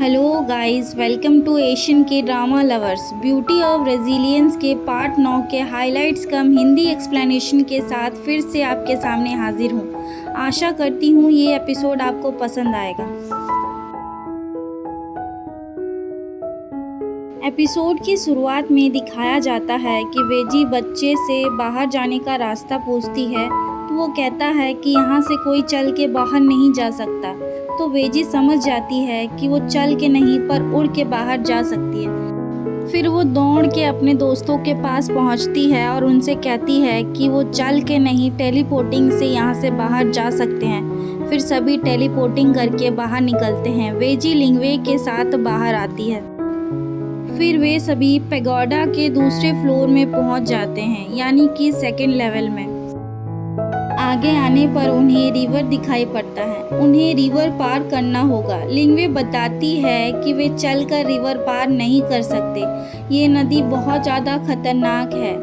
Hello guys, welcome to Asian K drama lovers. Beauty of resilience के part 9 के highlights कम Hindi explanation के साथ फिर से आपके सामने हाजिर हूँ। आशा करती हूँ ये एपिसोड आपको पसंद आएगा। एपिसोड की शुरुआत में दिखाया जाता है कि वेजी बच्चे से बाहर जाने का रास्ता पूछती है तो वो कहता है कि यहाँ से कोई चल के बाहर नहीं जा सकता। तो वेजी समझ जाती है कि वो चल के नहीं पर उड़ के बाहर जा सकती है। फिर वो दौड़ के अपने दोस्तों के पास पहुंचती है और उनसे कहती है कि वो चल के नहीं टेलीपोर्टिंग से यहाँ से बाहर जा सकते हैं। फिर सभी टेलीपोर्टिंग करके बाहर निकलते हैं। वेजी लिंगवे के साथ बाहर आती है। फिर वे सभी पैगोडा के दूसरे फ्लोर में पहुंच जाते हैं, यानी कि सेकंड लेवल में। आगे आने पर उन्हें रिवर दिखाई पड़ता है। उन्हें रिवर पार करना होगा। लिंगवे बताती है कि वे चलकर रिवर पार नहीं कर सकते, ये नदी बहुत ज़्यादा खतरनाक है।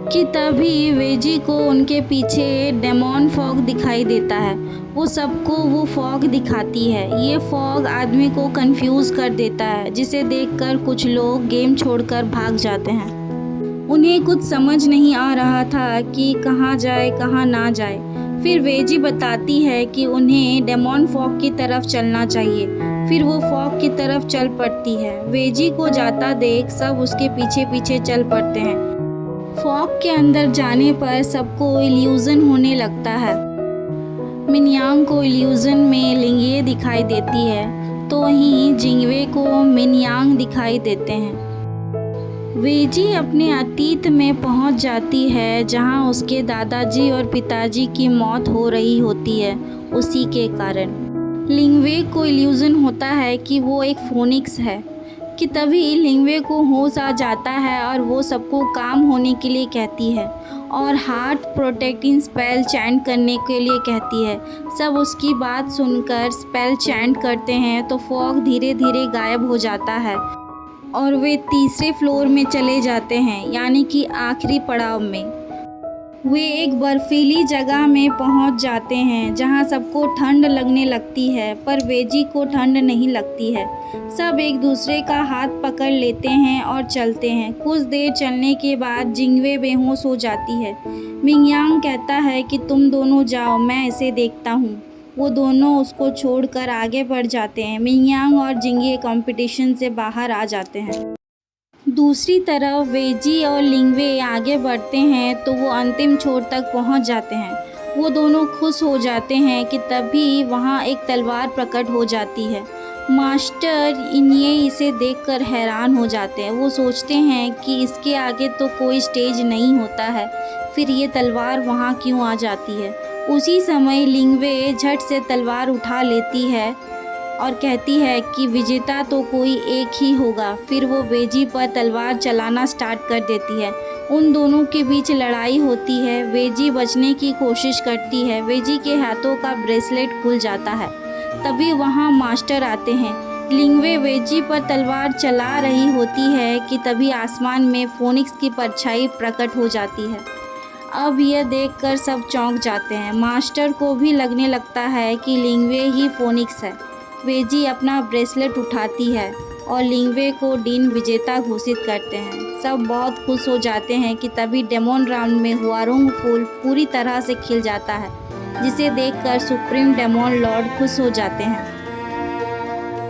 कि तभी वेजी को उनके पीछे डेमोन फॉग दिखाई देता है। वो सबको वो फॉग दिखाती है। ये फॉग आदमी को कंफ्यूज कर देता है, जिसे देखकर कुछ लोग गेम छोड़कर भाग जाते हैं। उन्हें कुछ समझ नहीं आ रहा था कि कहाँ जाए कहाँ ना जाए। फिर वेजी बताती है कि उन्हें डेमोन फॉग की तरफ चलना चाहिए। फिर वो फॉग की तरफ चल पड़ती है। वेजी को जाता देख सब उसके पीछे पीछे चल पड़ते हैं। फॉग के अंदर जाने पर सबको इल्यूजन होने लगता है। मिनयांग को इल्यूजन में लिंगे दिखाई देती है, तो वहीं जिंगवे को मिनयांग दिखाई देते हैं। वेजी अपने अतीत में पहुंच जाती है, जहां उसके दादाजी और पिताजी की मौत हो रही होती है उसी के कारण। लिंगवे को इल्यूजन होता है कि वो एक फोनिक्स है। कि तभी लिंगवे को होश आ जाता है और वो सबको काम होने के लिए कहती है और हार्ट प्रोटेक्टिंग स्पेल चैंट करने के लिए कहती है। सब उसकी बात सुनकर स्पेल चैंट करते हैं तो फॉग धीरे धीरे गायब हो जाता है और वे तीसरे फ्लोर में चले जाते हैं, यानी कि आखिरी पड़ाव में। वे एक बर्फीली जगह में पहुंच जाते हैं जहां सबको ठंड लगने लगती है, पर वेजी को ठंड नहीं लगती है। सब एक दूसरे का हाथ पकड़ लेते हैं और चलते हैं। कुछ देर चलने के बाद जिंगवे बेहोश हो जाती है। मिनयांग कहता है कि तुम दोनों जाओ, मैं इसे देखता हूँ। वो दोनों उसको छोड़कर आगे बढ़ जाते हैं। मिनयांग और जिंगे कंपटीशन से बाहर आ जाते हैं। दूसरी तरफ वेजी और लिंगवे आगे बढ़ते हैं तो वो अंतिम छोर तक पहुंच जाते हैं। वो दोनों खुश हो जाते हैं कि तभी वहां एक तलवार प्रकट हो जाती है। मास्टर इन्हें इसे देखकर हैरान हो जाते हैं। वो सोचते हैं कि इसके आगे तो कोई स्टेज नहीं होता है, फिर ये तलवार वहां क्यों आ जाती है। उसी समय लिंगवे झट से तलवार उठा लेती है और कहती है कि विजेता तो कोई एक ही होगा। फिर वो वेजी पर तलवार चलाना स्टार्ट कर देती है। उन दोनों के बीच लड़ाई होती है। वेजी बचने की कोशिश करती है। वेजी के हाथों का ब्रेसलेट खुल जाता है। तभी वहाँ मास्टर आते हैं। लिंगवे वेजी पर तलवार चला रही होती है कि तभी आसमान में फोनिक्स की परछाई प्रकट हो जाती है। अब यह देखकर सब चौंक जाते हैं। मास्टर को भी लगने लगता है कि लिंगवे ही फोनिक्स है। वेजी अपना ब्रेसलेट उठाती है और लिंगवे को डीन विजेता घोषित करते हैं। सब बहुत खुश हो जाते हैं कि तभी डेमोन राउंड में हुआरोंग फूल पूरी तरह से खिल जाता है, जिसे देखकर सुप्रीम डेमोन लॉर्ड खुश हो जाते हैं।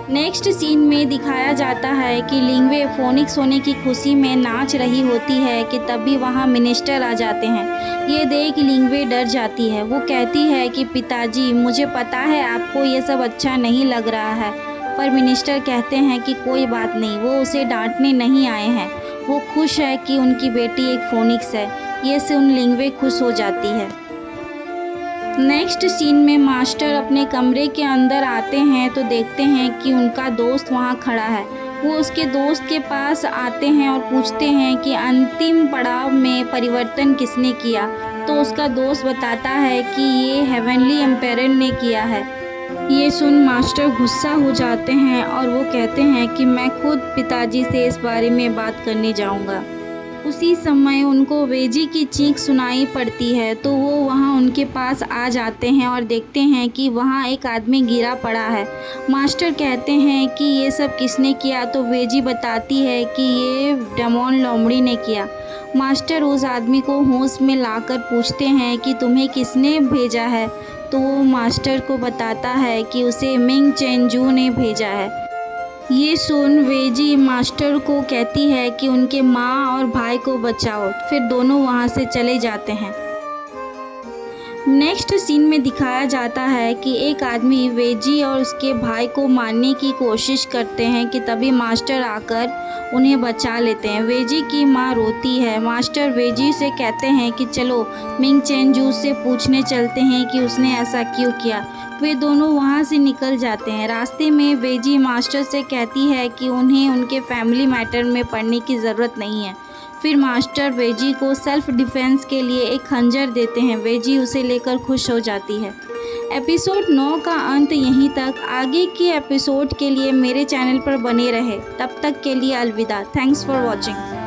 नेक्स्ट सीन में दिखाया जाता है कि लिंगवे फोनिक्स होने की खुशी में नाच रही होती है कि तभी वहाँ मिनिस्टर आ जाते हैं। ये देख लिंगवे डर जाती है। वो कहती है कि पिताजी, मुझे पता है आपको ये सब अच्छा नहीं लग रहा है, पर मिनिस्टर कहते हैं कि कोई बात नहीं, वो उसे डांटने नहीं आए हैं। वो खुश है कि उनकी बेटी एक फोनिक्स है। ये सुन लिंगवे खुश हो जाती है। नेक्स्ट सीन में मास्टर अपने कमरे के अंदर आते हैं तो देखते हैं कि उनका दोस्त वहाँ खड़ा है। वो उसके दोस्त के पास आते हैं और पूछते हैं कि अंतिम पड़ाव में परिवर्तन किसने किया। तो उसका दोस्त बताता है कि ये हेवनली एम्पायर ने किया है। ये सुन मास्टर गुस्सा हो जाते हैं और वो कहते हैं कि मैं खुद पिताजी से इस बारे में बात करने जाऊँगा। उसी समय उनको वेजी की चीख सुनाई पड़ती है, तो वो वहाँ उनके पास आ जाते हैं और देखते हैं कि वहाँ एक आदमी गिरा पड़ा है। मास्टर कहते हैं कि ये सब किसने किया, तो वेजी बताती है कि ये डेमोन लोमड़ी ने किया। मास्टर उस आदमी को होश में लाकर पूछते हैं कि तुम्हें किसने भेजा है, तो वो मास्टर को बताता है कि उसे मिंग चेंजू ने भेजा है। ये सुन वेजी मास्टर को कहती है कि उनके माँ और भाई को बचाओ, फिर दोनों वहाँ से चले जाते हैं। नेक्स्ट सीन में दिखाया जाता है कि एक आदमी वेजी और उसके भाई को मारने की कोशिश करते हैं कि तभी मास्टर आकर उन्हें बचा लेते हैं। वेजी की माँ रोती है। मास्टर वेजी से कहते हैं कि चलो मिंग चेंजू से पूछने चलते हैं कि उसने ऐसा क्यों किया। वे दोनों वहाँ से निकल जाते हैं। रास्ते में वेजी मास्टर से कहती है कि उन्हें उनके फैमिली मैटर में पढ़ने की ज़रूरत नहीं है। फिर मास्टर वेजी को सेल्फ डिफेंस के लिए एक खंजर देते हैं। वेजी उसे लेकर खुश हो जाती है। एपिसोड 9 का अंत यहीं तक। आगे के एपिसोड के लिए मेरे चैनल पर बने रहे। तब तक के लिए अलविदा। Thanks for watching.